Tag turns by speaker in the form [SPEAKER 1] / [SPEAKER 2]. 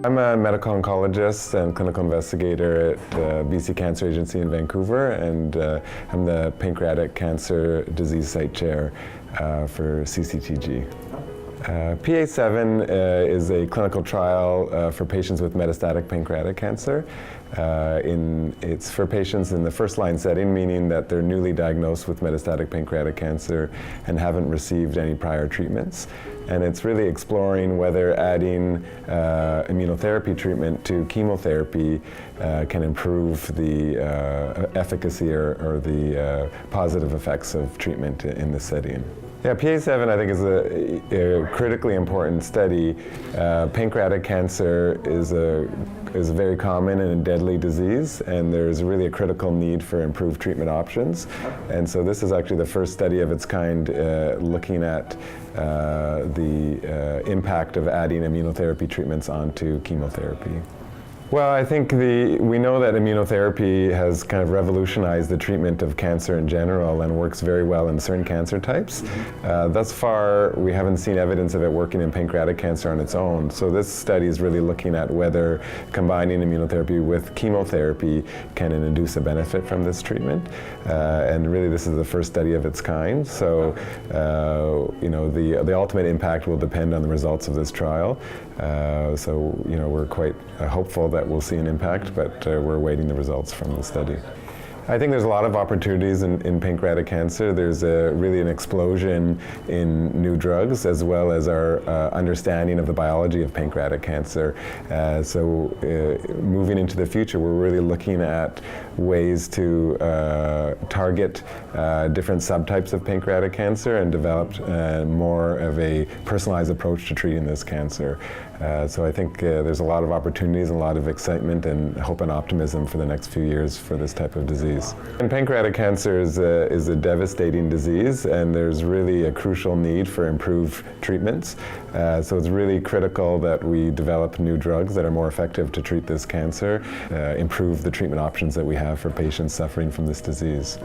[SPEAKER 1] I'm a medical oncologist and clinical investigator at the BC Cancer Agency in Vancouver, and I'm the Pancreatic Cancer Disease Site Chair for CCTG. PA7 is a clinical trial for patients with metastatic pancreatic cancer. It's for patients in the first-line setting, meaning that they're newly diagnosed with metastatic pancreatic cancer and haven't received any prior treatments. And it's really exploring whether adding immunotherapy treatment to chemotherapy can improve the efficacy or the positive effects of treatment in this setting. Yeah, PA7 I think is a critically important study. Pancreatic cancer is a very common and deadly disease, and there's really a critical need for improved treatment options. And so this is actually the first study of its kind looking at the impact of adding immunotherapy treatments onto chemotherapy. Well, I think we know that immunotherapy has kind of revolutionized the treatment of cancer in general and works very well in certain cancer types. Thus far, we haven't seen evidence of it working in pancreatic cancer on its own. So this study is really looking at whether combining immunotherapy with chemotherapy can induce a benefit from this treatment. And really, this is the first study of its kind. So, the ultimate impact will depend on the results of this trial. We're quite hopeful that we'll see an impact, but we're awaiting the results from the study. I think there's a lot of opportunities in pancreatic cancer. There's really an explosion in new drugs, as well as our understanding of the biology of pancreatic cancer. Moving into the future, we're really looking at ways to target different subtypes of pancreatic cancer and develop more of a personalized approach to treating this cancer. So I think there's a lot of opportunities, a lot of excitement, and hope and optimism for the next few years for this type of disease. And pancreatic cancer is a devastating disease, and there's really a crucial need for improved treatments. So it's really critical that we develop new drugs that are more effective to treat this cancer, improve the treatment options that we have for patients suffering from this disease.